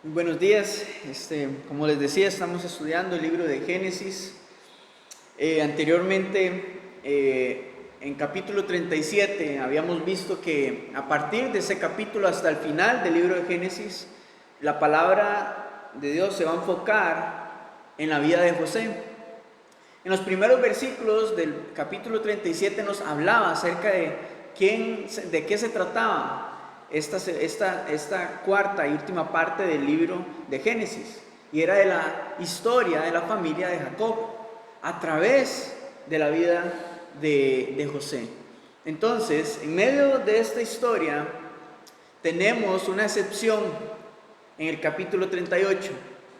Muy buenos días. Como les decía, estamos estudiando el libro de Génesis. Anteriormente, en capítulo 37, habíamos visto que a partir de ese capítulo hasta el final del libro de Génesis, la palabra de Dios se va a enfocar en la vida de José. En los primeros versículos del capítulo 37 nos hablaba acerca de qué se trataba esta cuarta y última parte del libro de Génesis. Y era de la historia de la familia de Jacob a través de la vida de José. Entonces, en medio de esta historia tenemos una excepción en el capítulo 38,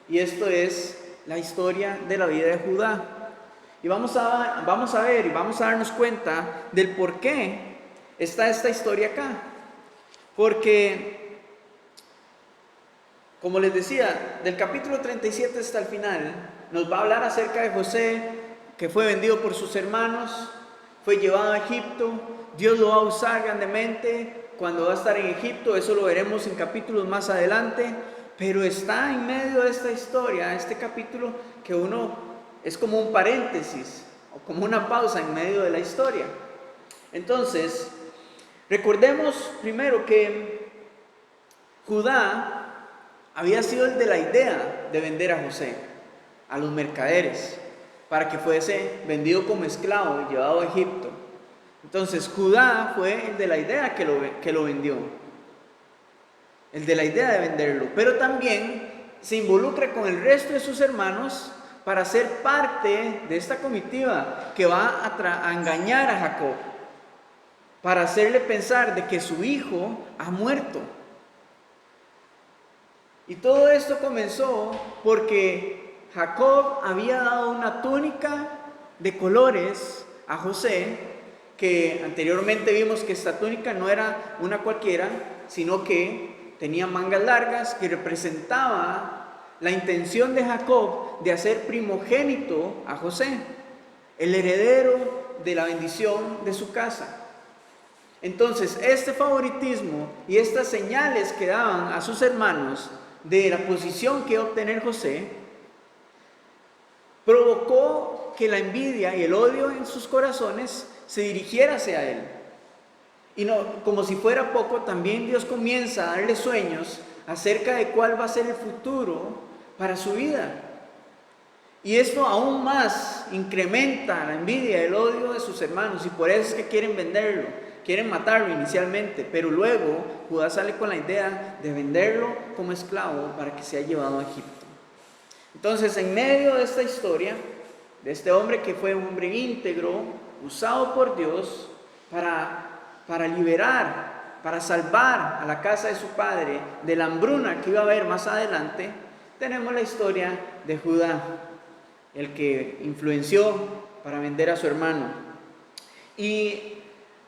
y esto es la historia de la vida de Judá. Y vamos a ver y vamos a darnos cuenta del por qué está esta historia acá. Porque, como les decía, del capítulo 37 hasta el final, nos va a hablar acerca de José, que fue vendido por sus hermanos, fue llevado a Egipto. Dios lo va a usar grandemente cuando va a estar en Egipto, eso lo veremos en capítulos más adelante, pero está en medio de esta historia, este capítulo, que es como un paréntesis o como una pausa en medio de la historia. Entonces, recordemos primero que Judá había sido el de la idea de vender a José a los mercaderes para que fuese vendido como esclavo y llevado a Egipto. Entonces Judá fue el de la idea que lo vendió, el de la idea de venderlo, pero también se involucra con el resto de sus hermanos para ser parte de esta comitiva que va a engañar a Jacob, para hacerle pensar de que su hijo ha muerto. Y todo esto comenzó porque Jacob había dado una túnica de colores a José, que anteriormente vimos que esta túnica no era una cualquiera, sino que tenía mangas largas, que representaba la intención de Jacob de hacer primogénito a José, el heredero de la bendición de su casa. Entonces, este favoritismo y estas señales que daban a sus hermanos de la posición que iba a obtener José, provocó que la envidia y el odio en sus corazones se dirigiera hacia él. Y no, como si fuera poco, también Dios comienza a darle sueños acerca de cuál va a ser el futuro para su vida. Y esto aún más incrementa la envidia y el odio de sus hermanos, y por eso es que quieren venderlo, quieren matarlo inicialmente, pero luego Judá sale con la idea de venderlo como esclavo para que sea llevado a Egipto. Entonces, en medio de esta historia, de este hombre que fue un hombre íntegro, usado por Dios para liberar, para salvar a la casa de su padre de la hambruna que iba a haber más adelante, tenemos la historia de Judá, el que influenció para vender a su hermano. Y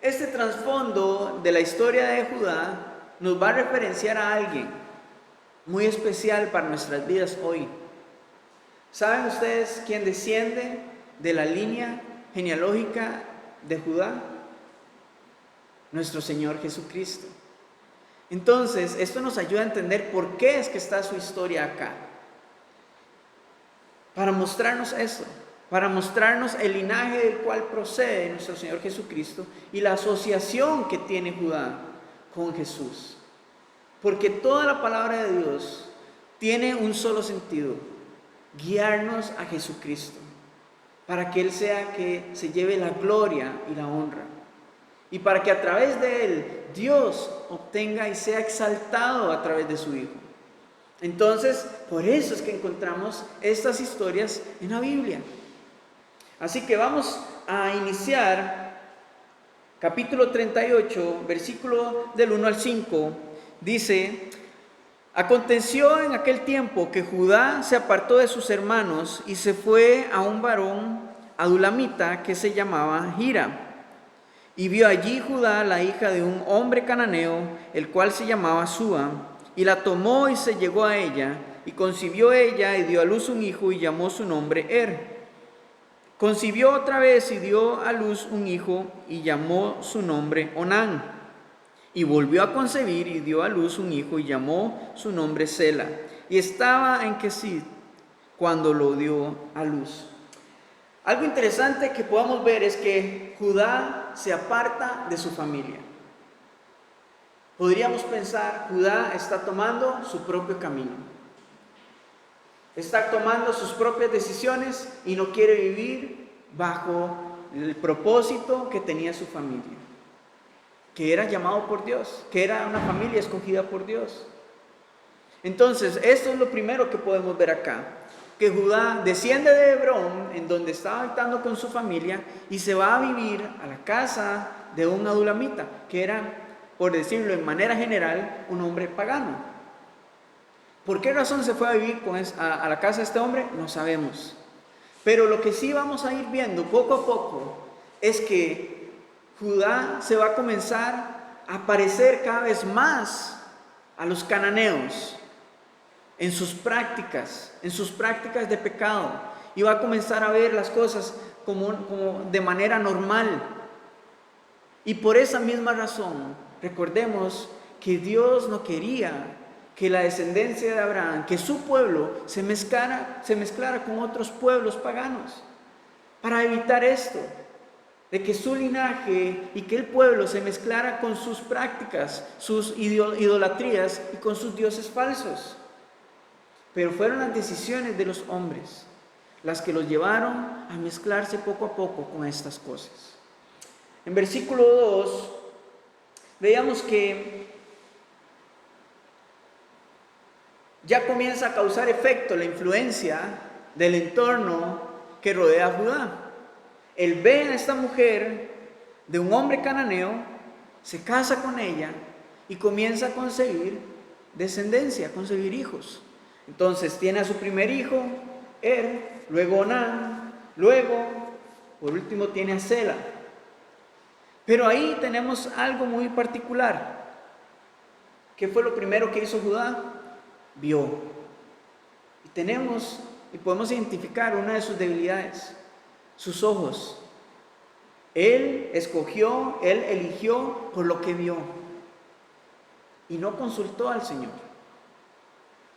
este trasfondo de la historia de Judá nos va a referenciar a alguien muy especial para nuestras vidas hoy. ¿Saben ustedes quién desciende de la línea genealógica de Judá? Nuestro Señor Jesucristo. Entonces, esto nos ayuda a entender por qué es que está su historia acá. Para mostrarnos eso, para mostrarnos el linaje del cual procede nuestro Señor Jesucristo y la asociación que tiene Judá con Jesús. Porque toda la palabra de Dios tiene un solo sentido: guiarnos a Jesucristo, para que Él sea que se lleve la gloria y la honra, y para que a través de Él Dios obtenga y sea exaltado a través de su Hijo. Entonces, por eso es que encontramos estas historias en la Biblia. Así que vamos a iniciar capítulo 38, versículo del 1 al 5. Dice: aconteció en aquel tiempo que Judá se apartó de sus hermanos y se fue a un varón adulamita que se llamaba Hira. Y vio allí Judá la hija de un hombre cananeo, el cual se llamaba Súa, y la tomó y se llegó a ella, y concibió ella y dio a luz un hijo y llamó su nombre Concibió otra vez y dio a luz un hijo y llamó su nombre Onán. Y volvió a concebir y dio a luz un hijo y llamó su nombre Sela. Y estaba en Quesid cuando lo dio a luz. Algo interesante que podamos ver es que Judá se aparta de su familia. Podríamos pensar, Judá está tomando su propio camino. Está tomando sus propias decisiones y no quiere vivir bajo el propósito que tenía su familia, que era llamado por Dios, que era una familia escogida por Dios. Entonces, esto es lo primero que podemos ver acá, que Judá desciende de Hebrón, en donde estaba habitando con su familia, y se va a vivir a la casa de un adulamita, que era, por decirlo en manera general, un hombre pagano. ¿Por qué razón se fue a vivir a la casa de este hombre? No sabemos. Pero lo que sí vamos a ir viendo poco a poco es que Judá se va a comenzar a parecer cada vez más a los cananeos en sus prácticas de pecado, y va a comenzar a ver las cosas como de manera normal. Y por esa misma razón, recordemos que Dios no quería que la descendencia de Abraham, que su pueblo se mezclara con otros pueblos paganos, para evitar esto, de que su linaje y que el pueblo se mezclara con sus prácticas, sus idolatrías y con sus dioses falsos. Pero fueron las decisiones de los hombres las que los llevaron a mezclarse poco a poco con estas cosas. En versículo 2 veíamos que ya comienza a causar efecto la influencia del entorno que rodea a Judá. Él ve a esta mujer de un hombre cananeo, se casa con ella y comienza a concebir descendencia, a concebir hijos. Entonces tiene a su primer hijo, luego Onán, luego, por último, tiene a Sela. Pero ahí tenemos algo muy particular. ¿Qué fue lo primero que hizo Judá? Vio. Y podemos identificar una de sus debilidades, sus ojos. Él eligió por lo que vio y no consultó al Señor.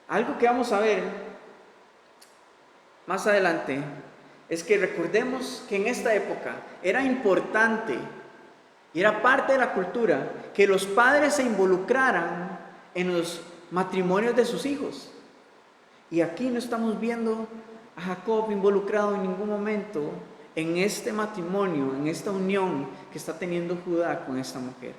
Algo que vamos a ver más adelante es que recordemos que en esta época era importante y era parte de la cultura que los padres se involucraran en los matrimonios de sus hijos. Y aquí no estamos viendo a Jacob involucrado en ningún momento en este matrimonio, en esta unión que está teniendo Judá con esta mujer.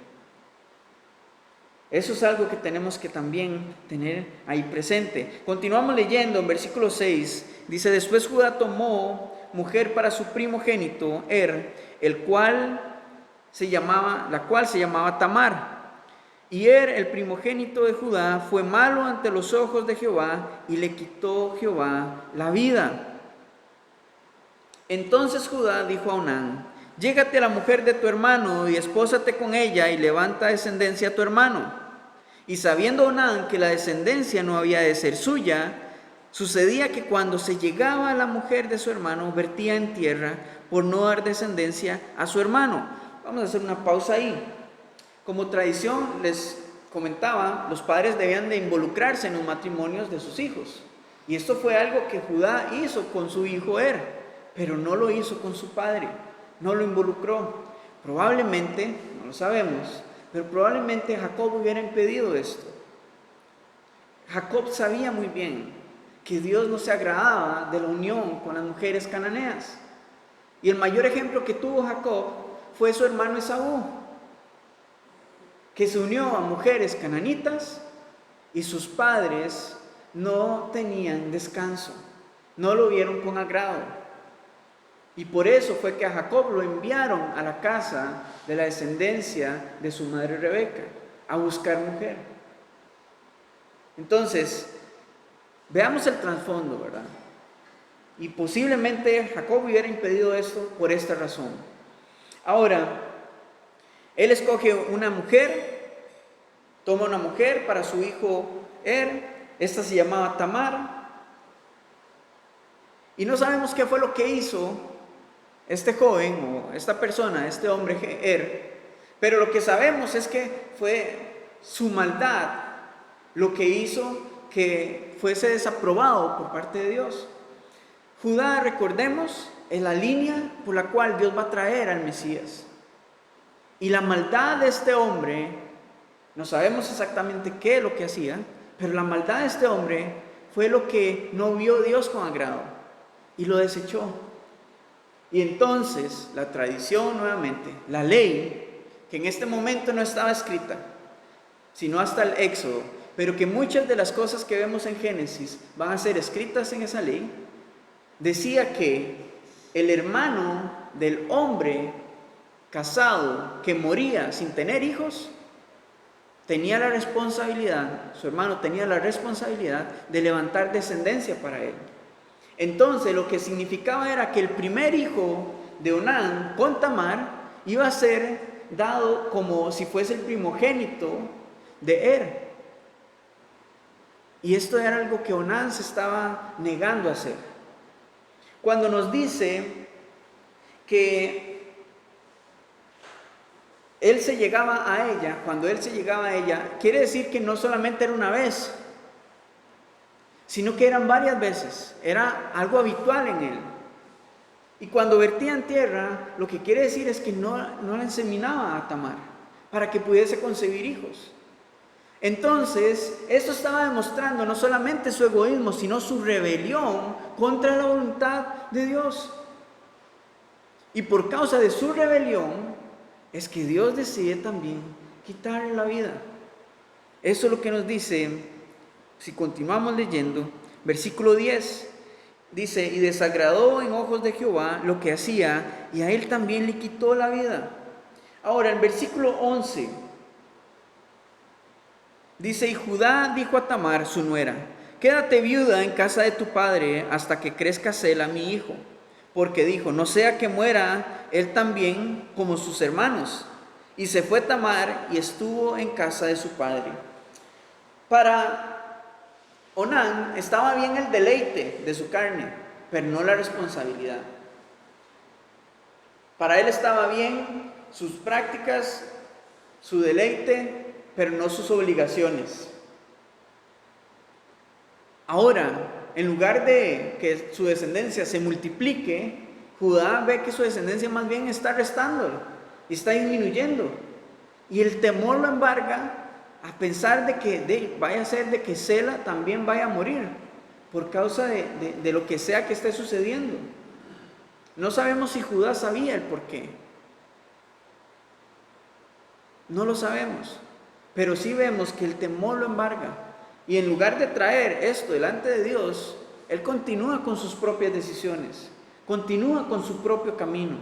Eso es algo que tenemos que también tener ahí presente. Continuamos leyendo en versículo 6. Dice: después Judá tomó mujer para su primogénito, la cual se llamaba Tamar. Y el primogénito de Judá, fue malo ante los ojos de Jehová, y le quitó Jehová la vida. Entonces Judá dijo a Onán: llégate a la mujer de tu hermano y espósate con ella, y levanta descendencia a tu hermano. Y sabiendo Onán que la descendencia no había de ser suya, sucedía que cuando se llegaba a la mujer de su hermano, vertía en tierra por no dar descendencia a su hermano. Vamos a hacer una pausa ahí. Como tradición, les comentaba, los padres debían de involucrarse en los matrimonios de sus hijos. Y esto fue algo que Judá hizo con su hijo pero no lo hizo con su padre, no lo involucró. Probablemente, no lo sabemos, pero probablemente Jacob hubiera impedido esto. Jacob sabía muy bien que Dios no se agradaba de la unión con las mujeres cananeas. Y el mayor ejemplo que tuvo Jacob fue su hermano Esaú, que se unió a mujeres cananitas y sus padres no tenían descanso, no lo vieron con agrado. Y por eso fue que a Jacob lo enviaron a la casa de la descendencia de su madre Rebeca, a buscar mujer. Entonces, veamos el trasfondo, ¿verdad? Y posiblemente Jacob hubiera impedido esto por esta razón. Ahora, él escoge una mujer, toma una mujer para su hijo esta se llamaba Tamar, y no sabemos qué fue lo que hizo este joven o esta persona, este hombre Pero lo que sabemos es que fue su maldad lo que hizo que fuese desaprobado por parte de Dios. Judá, recordemos, es la línea por la cual Dios va a traer al Mesías. Y la maldad de este hombre, no sabemos exactamente qué es lo que hacía, pero la maldad de este hombre fue lo que no vio Dios con agrado y lo desechó. Y entonces la tradición nuevamente, la ley, que en este momento no estaba escrita, sino hasta el Éxodo, pero que muchas de las cosas que vemos en Génesis van a ser escritas en esa ley, decía que el hermano del hombre casado que moría sin tener hijos, tenía la responsabilidad, su hermano tenía la responsabilidad de levantar descendencia para él. Entonces lo que significaba era que el primer hijo de Onán con Tamar iba a ser dado como si fuese el primogénito de Er. Y esto era algo que Onán se estaba negando a hacer. Cuando nos dice que él se llegaba a ella, cuando él se llegaba a ella, quiere decir que no solamente era una vez, sino que eran varias veces, era algo habitual en él. Y cuando vertía en tierra, lo que quiere decir es que no la inseminaba a Tamar, para que pudiese concebir hijos. Entonces, esto estaba demostrando no solamente su egoísmo, sino su rebelión contra la voluntad de Dios. Y por causa de su rebelión, es que Dios decide también quitarle la vida. Eso es lo que nos dice, si continuamos leyendo, versículo 10, dice, y desagradó en ojos de Jehová lo que hacía, y a él también le quitó la vida. Ahora, el versículo 11, dice, y Judá dijo a Tamar, su nuera, quédate viuda en casa de tu padre hasta que crezca Sela, mi hijo. Porque dijo, no sea que muera él también como sus hermanos. Y se fue Tamar y estuvo en casa de su padre. Para Onán estaba bien el deleite de su carne, pero no la responsabilidad. Para él estaba bien sus prácticas, su deleite, pero no sus obligaciones. Ahora, en lugar de que su descendencia se multiplique, Judá ve que su descendencia más bien está restándolo y está disminuyendo. Y el temor lo embarga a pensar de que vaya a ser de que Sela también vaya a morir por causa de lo que sea que esté sucediendo. No sabemos si Judá sabía el porqué. No lo sabemos, pero sí vemos que el temor lo embarga. Y en lugar de traer esto delante de Dios, él continúa con sus propias decisiones, continúa con su propio camino.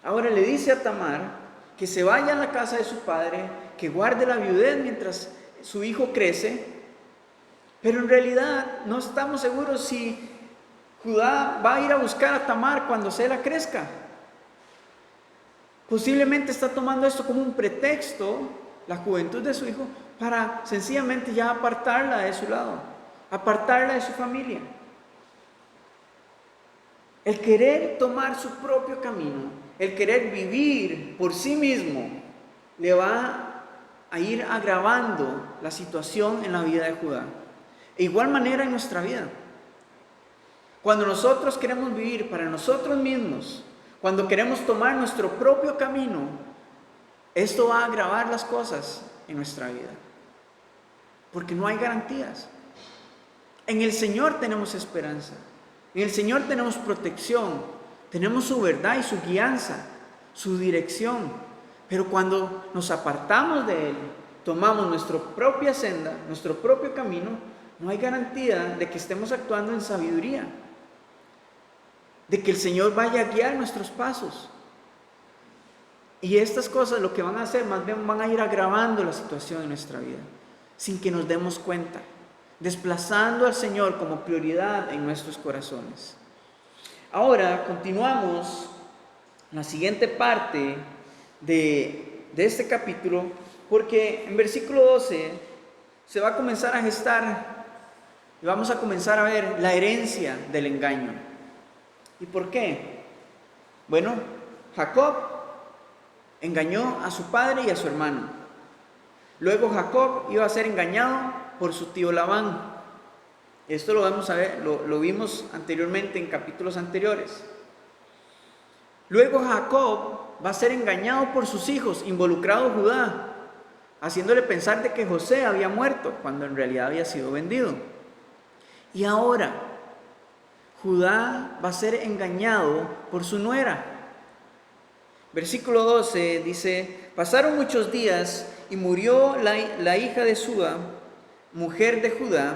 Ahora le dice a Tamar que se vaya a la casa de su padre, que guarde la viudez mientras su hijo crece, pero en realidad no estamos seguros si Judá va a ir a buscar a Tamar cuando Sela crezca. Posiblemente está tomando esto como un pretexto, la juventud de su hijo, para sencillamente ya apartarla de su lado, apartarla de su familia. El querer tomar su propio camino, el querer vivir por sí mismo, le va a ir agravando la situación en la vida de Judá. De igual manera en nuestra vida. Cuando nosotros queremos vivir para nosotros mismos, cuando queremos tomar nuestro propio camino, esto va a agravar las cosas en nuestra vida. Porque no hay garantías. En el Señor tenemos esperanza. En el Señor tenemos protección. Tenemos su verdad y su guianza, su dirección. Pero cuando nos apartamos de Él, tomamos nuestra propia senda, nuestro propio camino, no hay garantía de que estemos actuando en sabiduría. De que el Señor vaya a guiar nuestros pasos. Y estas cosas lo que van a hacer, más bien van a ir agravando la situación en nuestra vida, sin que nos demos cuenta, desplazando al Señor como prioridad en nuestros corazones. Ahora continuamos la siguiente parte de este capítulo, porque en versículo 12 se va a comenzar a gestar y vamos a comenzar a ver la herencia del engaño. ¿Y por qué? Bueno, Jacob Engañó a su padre y a su hermano. Luego Jacob iba a ser engañado por su tío Labán. Esto lo vamos a ver, lo vimos anteriormente en capítulos anteriores. Luego Jacob va a ser engañado por sus hijos, involucrado Judá, haciéndole pensar de que José había muerto, cuando en realidad había sido vendido. Y ahora, Judá va a ser engañado por su nuera. Versículo 12 dice: pasaron muchos días y murió la hija de Súa, mujer de Judá.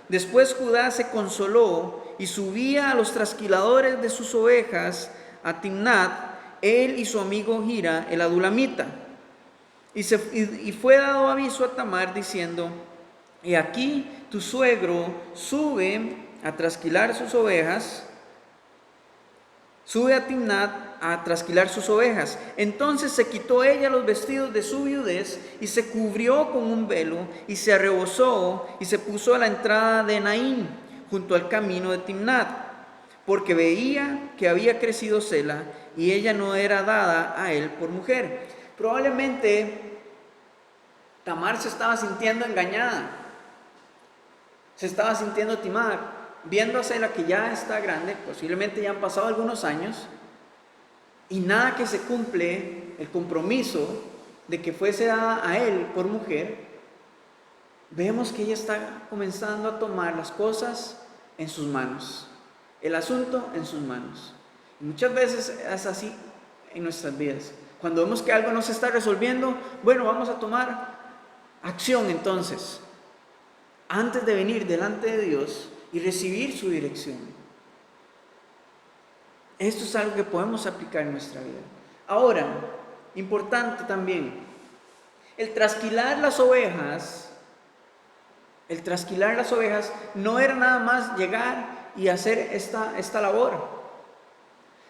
Después Judá se consoló y subía a los trasquiladores de sus ovejas a Timnat, él y su amigo Hira, el adulamita. Y fue dado aviso a Tamar diciendo: he aquí tu suegro sube a trasquilar sus ovejas, sube a Timnat a trasquilar sus ovejas. Entonces se quitó ella los vestidos de su viudez y se cubrió con un velo y se arrebozó y se puso a la entrada de Naín, junto al camino de Timnat, porque veía que había crecido Sela y ella no era dada a él por mujer. Probablemente Tamar se estaba sintiendo engañada, se estaba sintiendo timada, viendo a Sela que ya está grande, posiblemente ya han pasado algunos años, y nada que se cumple el compromiso de que fuese dada a él por mujer. Vemos que ella está comenzando a tomar las cosas en sus manos, el asunto en sus manos. Y muchas veces es así en nuestras vidas. Cuando vemos que algo no se está resolviendo, bueno, vamos a tomar acción entonces, antes de venir delante de Dios y recibir su dirección. Esto es algo que podemos aplicar en nuestra vida. Ahora, importante también, el trasquilar las ovejas no era nada más llegar y hacer esta labor,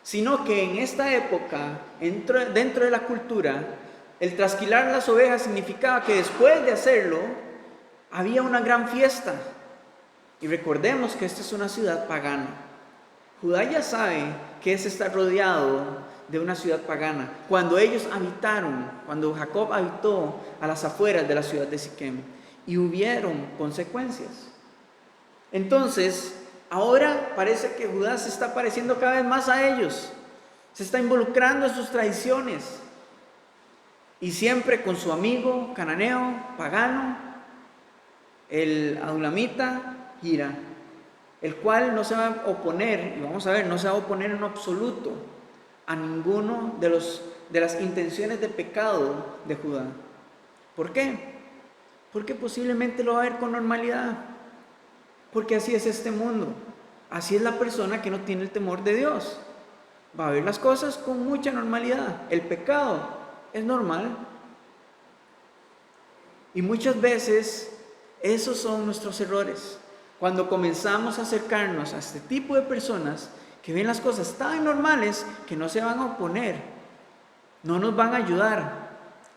sino que en esta época, dentro de la cultura, el trasquilar las ovejas significaba que después de hacerlo, había una gran fiesta. Y recordemos que esta es una ciudad pagana. Judá ya sabe que es estar rodeado de una ciudad pagana. Cuando cuando Jacob habitó a las afueras de la ciudad de Siquem, y hubieron consecuencias. Entonces, ahora parece que Judá se está pareciendo cada vez más a ellos, se está involucrando en sus tradiciones, y siempre con su amigo cananeo, pagano, el adulamita Hira, el cual no se va a oponer, y vamos a ver, no se va a oponer en absoluto a ninguno de las intenciones de pecado de Judá. ¿Por qué? Porque posiblemente lo va a ver con normalidad, porque así es este mundo, así es la persona que no tiene el temor de Dios, va a ver las cosas con mucha normalidad. El pecado es normal, y muchas veces esos son nuestros errores. Cuando comenzamos a acercarnos a este tipo de personas que ven las cosas tan normales que no se van a oponer, no nos van a ayudar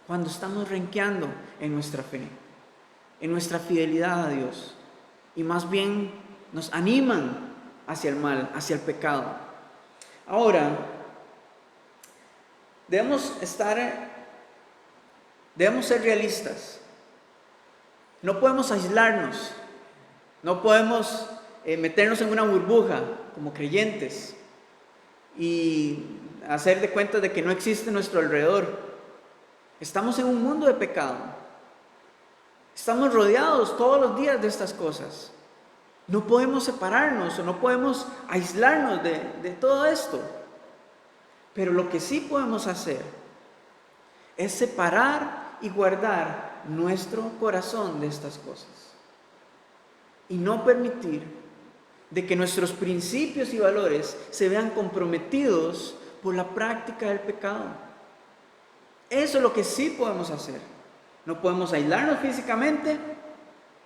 cuando estamos renqueando en nuestra fe, en nuestra fidelidad a Dios, y más bien nos animan hacia el mal, hacia el pecado. Ahora, debemos ser realistas. No podemos aislarnos, no podemos meternos en una burbuja como creyentes y hacer de cuenta de que no existe a nuestro alrededor. Estamos en un mundo de pecado, estamos rodeados todos los días de estas cosas. No podemos separarnos o no podemos aislarnos de todo esto. Pero lo que sí podemos hacer es separar y guardar nuestro corazón de estas cosas y no permitir de que nuestros principios y valores se vean comprometidos por la práctica del pecado. Eso es lo que sí podemos hacer. No podemos aislarnos físicamente,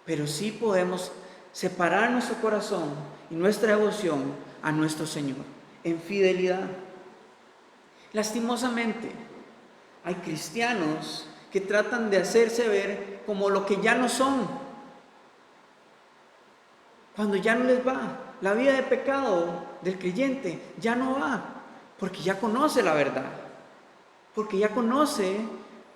pero sí podemos separar nuestro corazón y nuestra devoción a nuestro Señor en fidelidad. Lastimosamente, hay cristianos que tratan de hacerse ver como lo que ya no son, cuando ya no les va. La vida de pecado del creyente ya no va, porque ya conoce la verdad. porque ya conoce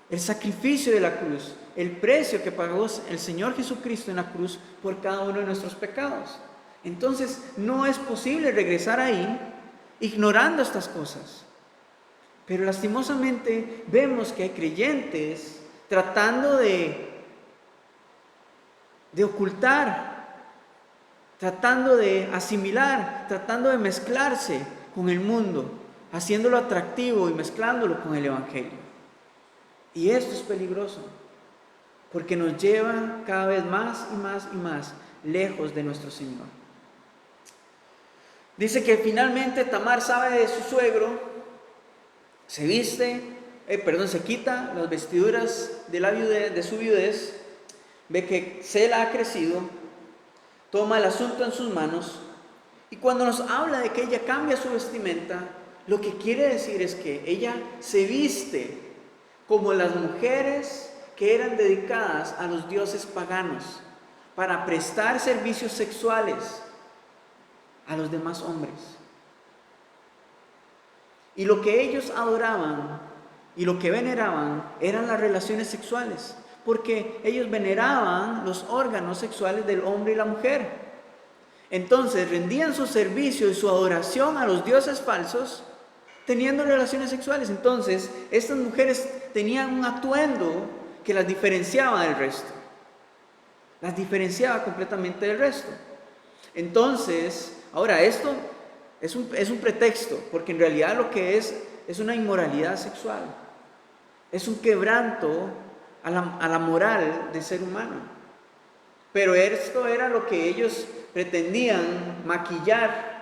el sacrificio de la cruz, el precio que pagó el Señor Jesucristo en la cruz por cada uno de nuestros pecados. Entonces no es posible regresar ahí ignorando estas cosas. Pero lastimosamente vemos que hay creyentes tratando de ocultar, tratando de asimilar, tratando de mezclarse con el mundo, haciéndolo atractivo y mezclándolo con el Evangelio. Y esto es peligroso, porque nos lleva cada vez más y más y más lejos de nuestro Señor. Dice que finalmente Tamar sabe de su suegro, se quita las vestiduras de su viudez, ve que Sela ha crecido, toma el asunto en sus manos, y cuando nos habla de que ella cambia su vestimenta, lo que quiere decir es que ella se viste como las mujeres que eran dedicadas a los dioses paganos, para prestar servicios sexuales a los demás hombres. Y lo que ellos adoraban y lo que veneraban eran las relaciones sexuales, porque ellos veneraban los órganos sexuales del hombre y la mujer. Entonces rendían su servicio y su adoración a los dioses falsos teniendo relaciones sexuales. Entonces estas mujeres tenían un atuendo que las diferenciaba del resto, las diferenciaba completamente del resto. Entonces, ahora esto es un pretexto, porque en realidad lo que es una inmoralidad sexual, es un quebranto a la moral del ser humano. Pero esto era lo que ellos pretendían maquillar,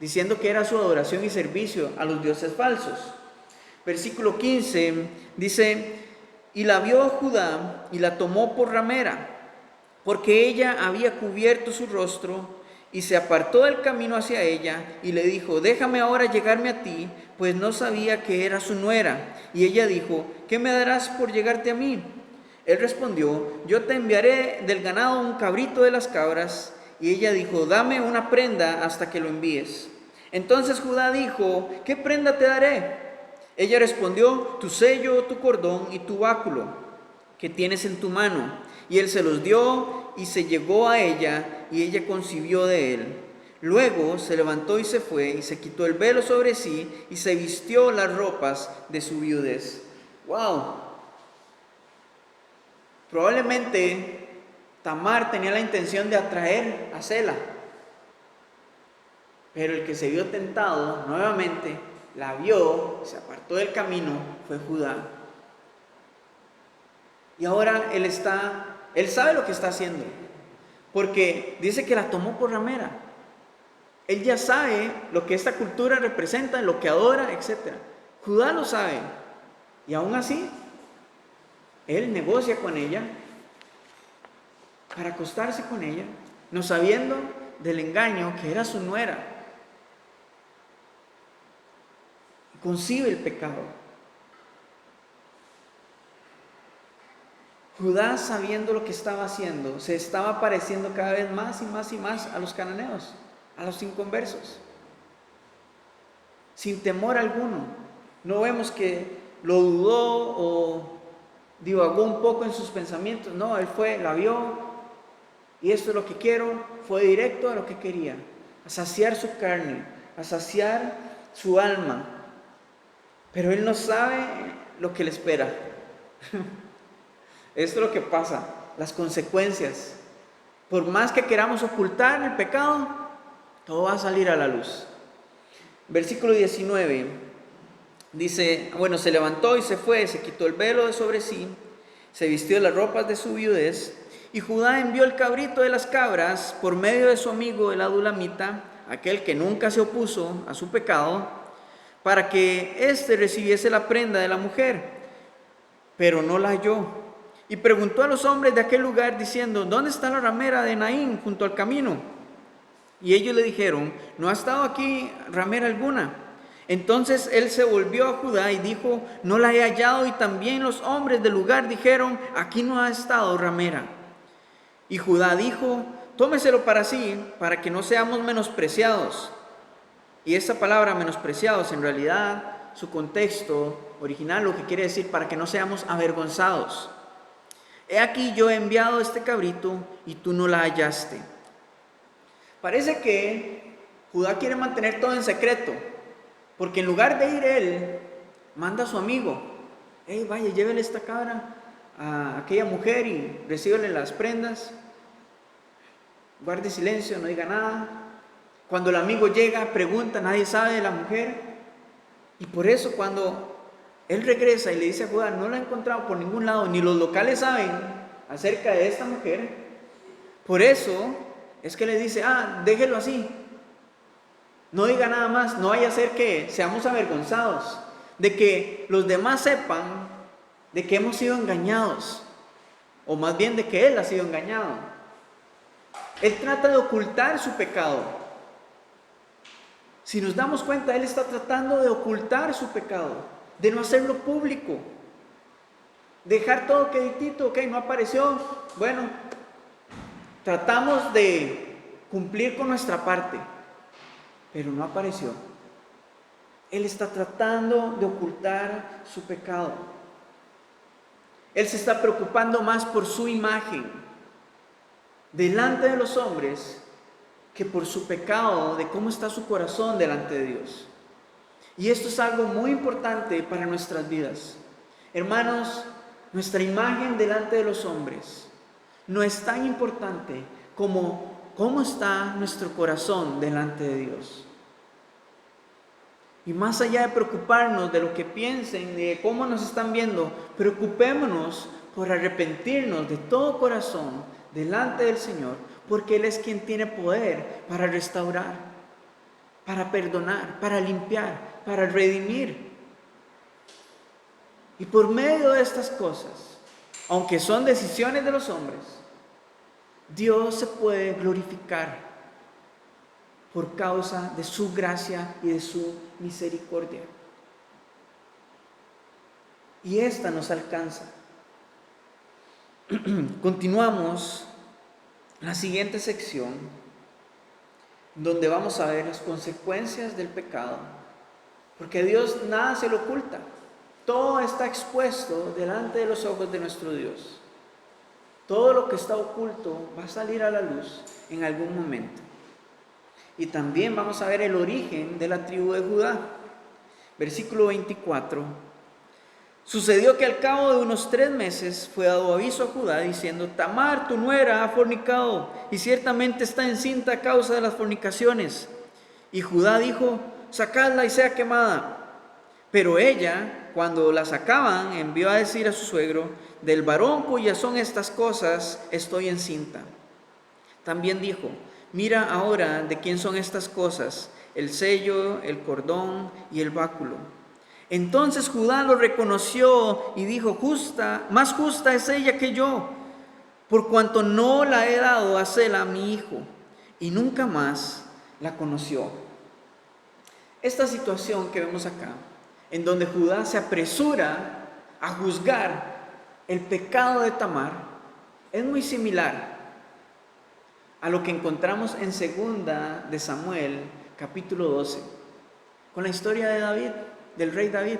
diciendo que era su adoración y servicio a los dioses falsos. Versículo 15 dice: y la vio Judá y la tomó por ramera, porque ella había cubierto su rostro, y se apartó del camino hacia ella y le dijo: déjame ahora llegarme a ti, pues no sabía que era su nuera. Y ella dijo: ¿qué me darás por llegarte a mí? Él respondió: yo te enviaré del ganado un cabrito de las cabras. Y ella dijo: dame una prenda hasta que lo envíes. Entonces Judá dijo: ¿qué prenda te daré? Ella respondió: tu sello, tu cordón y tu báculo que tienes en tu mano. Y él se los dio y se llegó a ella, y ella concibió de él. Luego se levantó y se fue, y se quitó el velo sobre sí, y se vistió las ropas de su viudez. ¡Wow! Probablemente Tamar tenía la intención de atraer a Sela, pero el que se vio tentado nuevamente, la vio, se apartó del camino, fue Judá. Y ahora él sabe lo que está haciendo, porque dice que la tomó por ramera. Él ya sabe lo que esta cultura representa, lo que adora, etc. Judá lo sabe, y aún así él negocia con ella para acostarse con ella, no sabiendo del engaño que era su nuera. Concibe el pecado. Judá, sabiendo lo que estaba haciendo, se estaba pareciendo cada vez más y más y más a los cananeos, a los inconversos, sin temor alguno. No vemos que lo dudó o divagó un poco en sus pensamientos. No, él la vio, y esto es lo que quiero. Fue directo a lo que quería, a saciar su carne, a saciar su alma. Pero él no sabe lo que le espera. Esto es lo que pasa, las consecuencias. Por más que queramos ocultar el pecado, todo va a salir a la luz. Versículo 19 dice: bueno, se levantó y se fue, se quitó el velo de sobre sí, se vistió de las ropas de su viudez, y Judá envió el cabrito de las cabras por medio de su amigo el adulamita, aquel que nunca se opuso a su pecado, para que éste recibiese la prenda de la mujer, pero no la halló. Y preguntó a los hombres de aquel lugar diciendo: ¿dónde está la ramera de Naín junto al camino? Y ellos le dijeron: no ha estado aquí ramera alguna. Entonces él se volvió a Judá y dijo: no la he hallado. Y también los hombres del lugar dijeron: aquí no ha estado ramera. Y Judá dijo: tómeselo para sí, para que no seamos menospreciados. Y esta palabra menospreciados en realidad su contexto original, lo que quiere decir para que no seamos avergonzados. He aquí yo he enviado este cabrito y tú no la hallaste. Parece que Judá quiere mantener todo en secreto, porque en lugar de ir él, manda a su amigo: hey, vaya, llévele esta cabra a aquella mujer y recíbele las prendas, guarde silencio, no diga nada. Cuando el amigo llega, pregunta, nadie sabe de la mujer, y por eso cuando él regresa y le dice a Judá: no la he encontrado por ningún lado, ni los locales saben acerca de esta mujer, por eso es que le dice: déjelo así, no diga nada más, no vaya a ser que seamos avergonzados, de que los demás sepan de que hemos sido engañados, o más bien de que él ha sido engañado. Él trata de ocultar su pecado. Si nos damos cuenta, él está tratando de ocultar su pecado, de no hacerlo público, dejar todo queditito. Ok, no apareció, bueno, tratamos de cumplir con nuestra parte, pero no apareció. Él está tratando de ocultar su pecado. Él se está preocupando más por su imagen delante de los hombres que por su pecado, de cómo está su corazón delante de Dios. Y esto es algo muy importante para nuestras vidas. Hermanos, nuestra imagen delante de los hombres no es tan importante como cómo está nuestro corazón delante de Dios. Y más allá de preocuparnos de lo que piensen, de cómo nos están viendo, preocupémonos por arrepentirnos de todo corazón delante del Señor, porque Él es quien tiene poder para restaurar, para perdonar, para limpiar, para redimir. Y por medio de estas cosas, aunque son decisiones de los hombres, Dios se puede glorificar por causa de su gracia y de su misericordia. Y esta nos alcanza. Continuamos la siguiente sección, donde vamos a ver las consecuencias del pecado, porque a Dios nada se le oculta, todo está expuesto delante de los ojos de nuestro Dios. Todo lo que está oculto va a salir a la luz en algún momento. Y también vamos a ver el origen de la tribu de Judá. Versículo 24. Sucedió que al cabo de unos 3 meses fue dado aviso a Judá diciendo: Tamar, tu nuera, ha fornicado y ciertamente está encinta a causa de las fornicaciones. Y Judá dijo: sacadla y sea quemada. Pero ella, cuando la sacaban, envió a decir a su suegro: del varón cuyas son estas cosas estoy encinta. También dijo: mira ahora de quién son estas cosas, el sello, el cordón y el báculo. Entonces Judá lo reconoció y dijo: más justa es ella que yo, por cuanto no la he dado a Sela, mi hijo. Y nunca más la conoció. Esta situación que vemos acá, en donde Judá se apresura a juzgar el pecado de Tamar, es muy similar a lo que encontramos en 2 de Samuel, capítulo 12, con la historia de David, del rey David.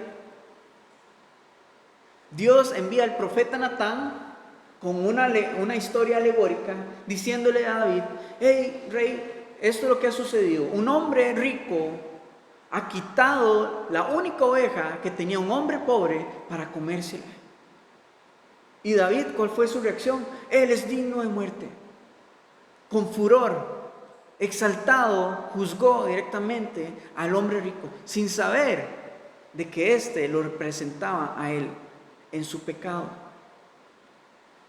Dios envía al profeta Natán con una historia alegórica, diciéndole a David: hey rey, esto es lo que ha sucedido. Un hombre rico ha quitado la única oveja que tenía un hombre pobre para comérsela. Y David, ¿cuál fue su reacción? Él es digno de muerte. Con furor, exaltado, juzgó directamente al hombre rico, sin saber de que éste lo representaba a él en su pecado.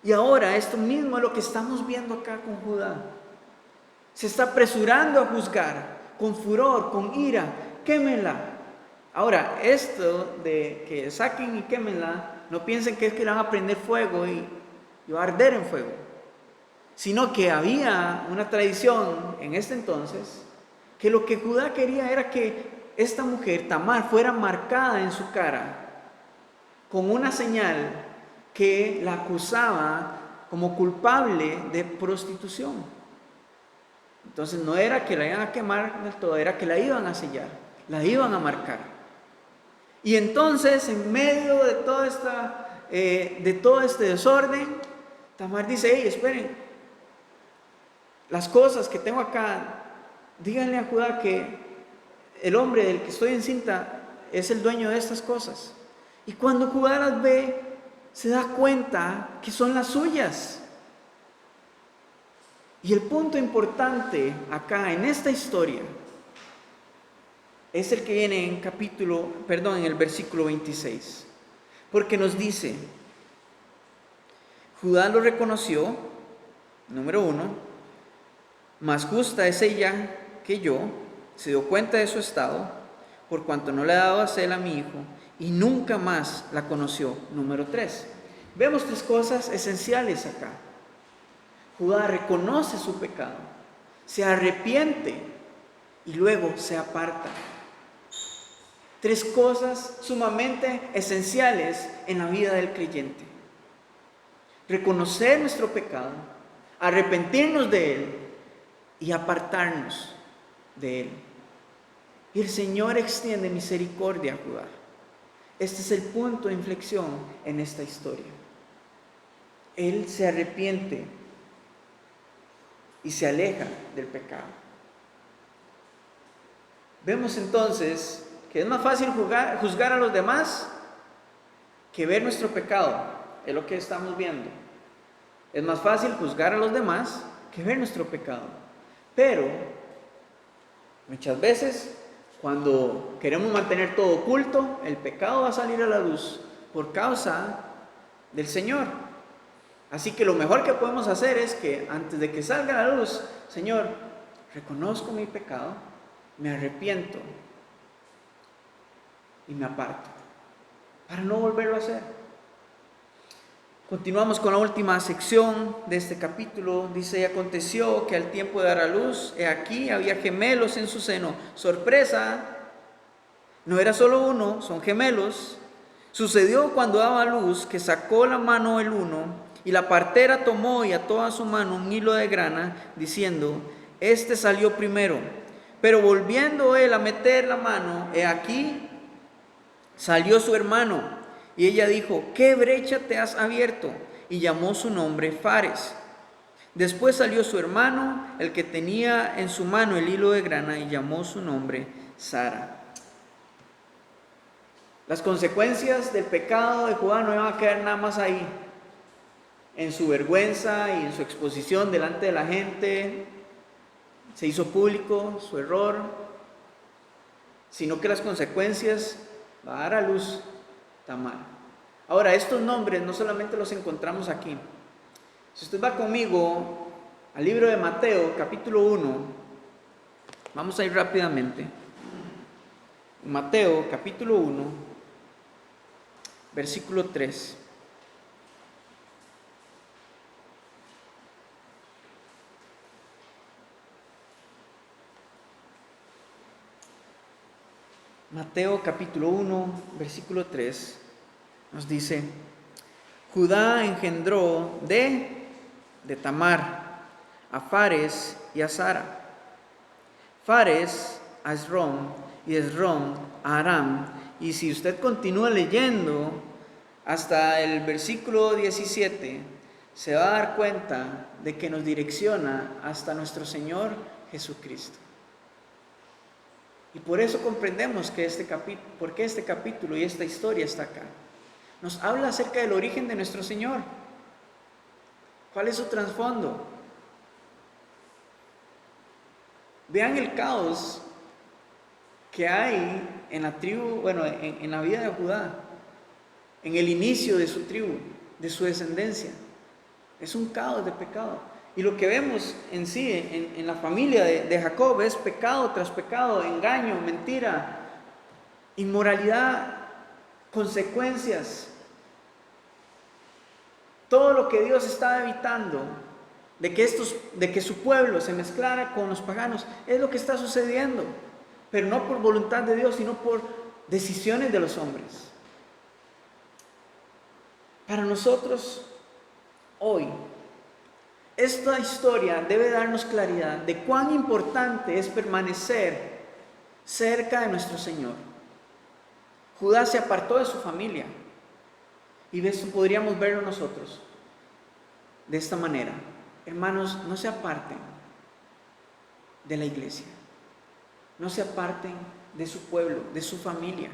Y ahora esto mismo es lo que estamos viendo acá con Judá. Se está apresurando a juzgar con furor, con ira. Quémenla. Ahora, esto de que saquen y quémenla, no piensen que es que le van a prender fuego y va a arder en fuego, sino que había una tradición en este entonces que lo que Judá quería era que esta mujer, Tamar, fuera marcada en su cara con una señal que la acusaba como culpable de prostitución. Entonces no era que la iban a quemar del todo, era que la iban a sellar, la iban a marcar. Y entonces, en medio de todo este desorden, Tamar dice: hey, esperen, las cosas que tengo acá, díganle a Judá que el hombre del que estoy encinta es el dueño de estas cosas. Y cuando Judá las ve, se da cuenta que son las suyas. Y el punto importante acá en esta historia es el que viene en el versículo 26. Porque nos dice: Judá lo reconoció, número 1, más justa es ella que yo, se dio cuenta de su estado, por cuanto no le ha dado a Sela a mi hijo, y nunca más la conoció, número 3. Vemos 3 cosas esenciales acá. Judá reconoce su pecado, se arrepiente y luego se aparta. 3 cosas sumamente esenciales en la vida del creyente: reconocer nuestro pecado, arrepentirnos de él y apartarnos de él. Y el Señor extiende misericordia a Judá. Este es el punto de inflexión en esta historia. Él se arrepiente y se aleja del pecado. Vemos entonces que es más fácil juzgar a los demás que ver nuestro pecado. Es lo que estamos viendo. Es más fácil juzgar a los demás que ver nuestro pecado. Pero muchas veces, cuando queremos mantener todo oculto, el pecado va a salir a la luz por causa del Señor. Así que lo mejor que podemos hacer es que antes de que salga a la luz: Señor, reconozco mi pecado, me arrepiento y me aparto, para no volverlo a hacer. Continuamos con la última sección de este capítulo. Dice: y aconteció que al tiempo de dar a luz, he aquí había gemelos en su seno. Sorpresa, no era solo uno, son gemelos. Sucedió cuando daba a luz que sacó la mano el uno, y la partera tomó y ató a su mano un hilo de grana, diciendo: este salió primero. Pero volviendo él a meter la mano, he aquí salió su hermano. Y ella dijo: ¿qué brecha te has abierto? Y llamó su nombre Fares. Después salió su hermano, el que tenía en su mano el hilo de grana, y llamó su nombre Zara. Las consecuencias del pecado de Judá no iban a quedar nada más ahí, en su vergüenza y en su exposición delante de la gente. Se hizo público su error, sino que las consecuencias va a dar a luz Tamar. Ahora, estos nombres no solamente los encontramos aquí. Si usted va conmigo al libro de Mateo, capítulo 1, vamos a ir rápidamente. Mateo, capítulo 1, versículo 3. Mateo capítulo 1, versículo 3, nos dice: Judá engendró de Tamar a Fares y a Zara, Fares a Esrom y Esrom a Aram. Y si usted continúa leyendo hasta el versículo 17, se va a dar cuenta de que nos direcciona hasta nuestro Señor Jesucristo. Y por eso comprendemos que por qué este capítulo y esta historia está acá. Nos habla acerca del origen de nuestro Señor. ¿Cuál es su trasfondo? Vean el caos que hay en la tribu, en la vida de Judá, en el inicio de su tribu, de su descendencia. Es un caos de pecado. Y lo que vemos en sí, en la familia de Jacob, es pecado tras pecado, engaño, mentira, inmoralidad, consecuencias. Todo lo que Dios estaba evitando de que su pueblo se mezclara con los paganos, es lo que está sucediendo. Pero no por voluntad de Dios, sino por decisiones de los hombres. Para nosotros, hoy, esta historia debe darnos claridad de cuán importante es permanecer cerca de nuestro Señor. Judá se apartó de su familia. Y esto podríamos verlo nosotros de esta manera. Hermanos, no se aparten de la iglesia. No se aparten de su pueblo, de su familia.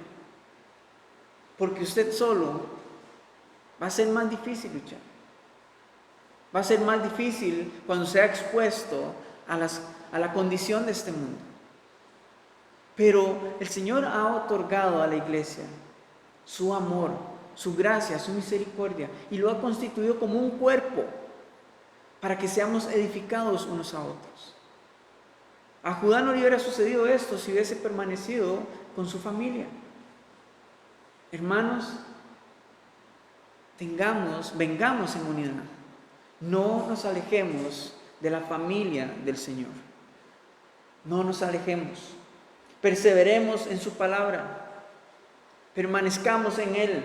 Porque usted solo va a ser más difícil luchar. Va a ser más difícil cuando sea expuesto a la condición de este mundo. Pero el Señor ha otorgado a la iglesia su amor, su gracia, su misericordia, y lo ha constituido como un cuerpo para que seamos edificados unos a otros. A Judá no le hubiera sucedido esto si hubiese permanecido con su familia. Hermanos, vengamos en unidad. No nos alejemos de la familia del Señor. No nos alejemos. Perseveremos en su palabra. Permanezcamos en Él.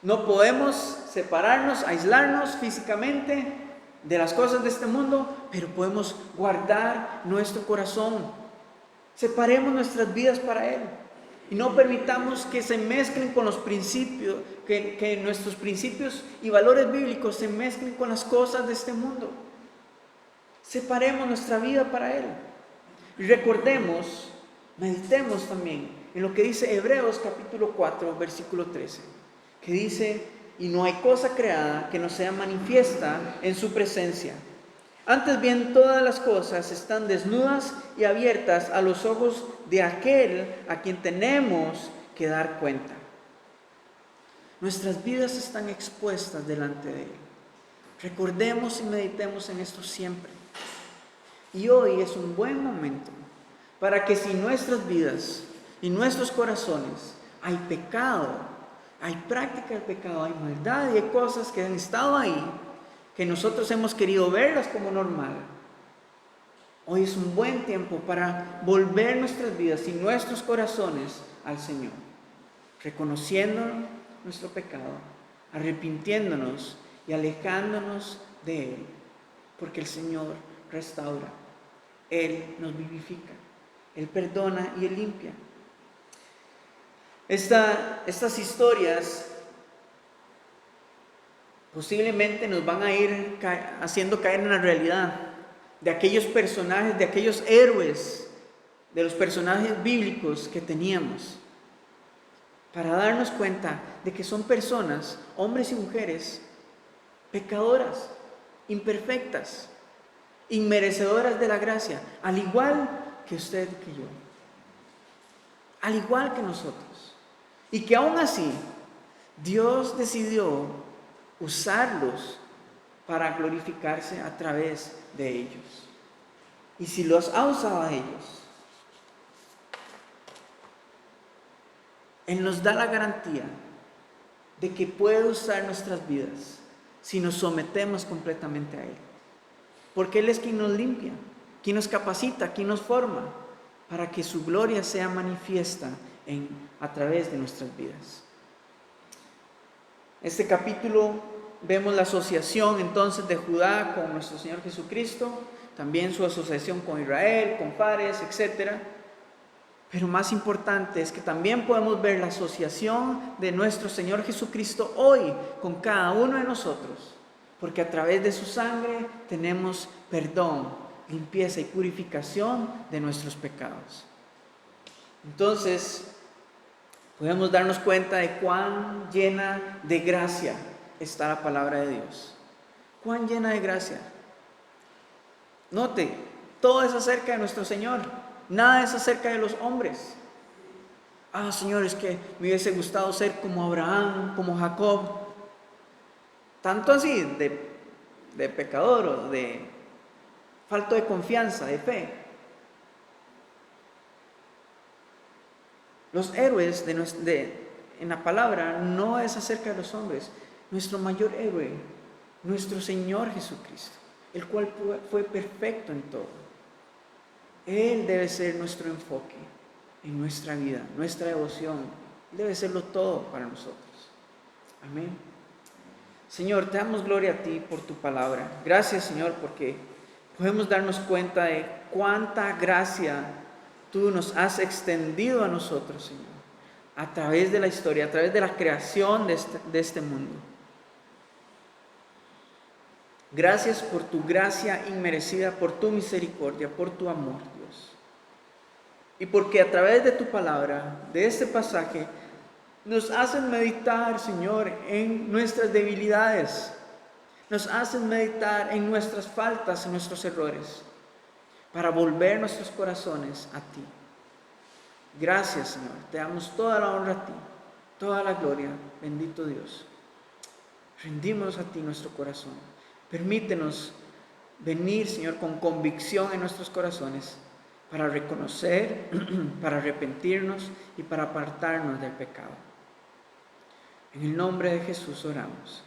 No podemos separarnos, aislarnos físicamente de las cosas de este mundo, pero podemos guardar nuestro corazón. Separemos nuestras vidas para Él. Y no permitamos que se mezclen con los principios, que nuestros principios y valores bíblicos se mezclen con las cosas de este mundo. Separemos nuestra vida para Él. Y recordemos, meditemos también en lo que dice Hebreos capítulo 4, versículo 13, que dice: y no hay cosa creada que no sea manifiesta en su presencia. Antes bien, todas las cosas están desnudas y abiertas a los ojos de aquel a quien tenemos que dar cuenta. Nuestras vidas están expuestas delante de Él. Recordemos y meditemos en esto siempre. Y hoy es un buen momento para que si nuestras vidas y nuestros corazones hay pecado, hay práctica del pecado, hay maldad y hay cosas que han estado ahí, que nosotros hemos querido verlas como normal, hoy es un buen tiempo para volver nuestras vidas y nuestros corazones al Señor, reconociendo nuestro pecado, arrepintiéndonos y alejándonos de Él, porque el Señor restaura, Él nos vivifica, Él perdona y Él limpia. Estas historias posiblemente nos van a ir haciendo caer en la realidad de aquellos personajes, de aquellos héroes, de los personajes bíblicos que teníamos, para darnos cuenta de que son personas, hombres y mujeres, pecadoras, imperfectas, inmerecedoras de la gracia, al igual que usted y que yo, al igual que nosotros, y que aún así Dios decidió usarlos para glorificarse a través de ellos. Y si los ha usado a ellos, Él nos da la garantía de que puede usar nuestras vidas si nos sometemos completamente a Él. Porque Él es quien nos limpia, quien nos capacita, quien nos forma, para que su gloria sea manifiesta a través de nuestras vidas. Este capítulo vemos la asociación entonces de Judá con nuestro Señor Jesucristo, también su asociación con Israel, con Fares, etc. Pero más importante es que también podemos ver la asociación de nuestro Señor Jesucristo hoy con cada uno de nosotros, porque a través de su sangre tenemos perdón, limpieza y purificación de nuestros pecados. Entonces, podemos darnos cuenta de cuán llena de gracia está la palabra de Dios. Cuán llena de gracia. Note, todo es acerca de nuestro Señor. Nada es acerca de los hombres. Señor, es que me hubiese gustado ser como Abraham, como Jacob. Tanto así, de pecador o de falta de confianza, de fe. Los héroes en la palabra no es acerca de los hombres. Nuestro mayor héroe, nuestro Señor Jesucristo, el cual fue perfecto en todo. Él debe ser nuestro enfoque en nuestra vida, nuestra devoción. Debe serlo todo para nosotros. Amén. Señor, te damos gloria a ti por tu palabra. Gracias, Señor, porque podemos darnos cuenta de cuánta gracia tú nos has extendido a nosotros, Señor. a través de la historia, a través de la creación de este mundo. Gracias por tu gracia inmerecida, por tu misericordia, por tu amor, Dios. Y porque a través de tu palabra, de este pasaje, nos hacen meditar, Señor, en nuestras debilidades. Nos hacen meditar en nuestras faltas, en nuestros errores, para volver nuestros corazones a ti. Gracias, Señor. Te damos toda la honra a ti, toda la gloria. Bendito Dios. Rendimos a ti nuestro corazón. Permítenos venir, Señor, con convicción en nuestros corazones para reconocer, para arrepentirnos y para apartarnos del pecado. En el nombre de Jesús oramos.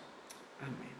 Amén.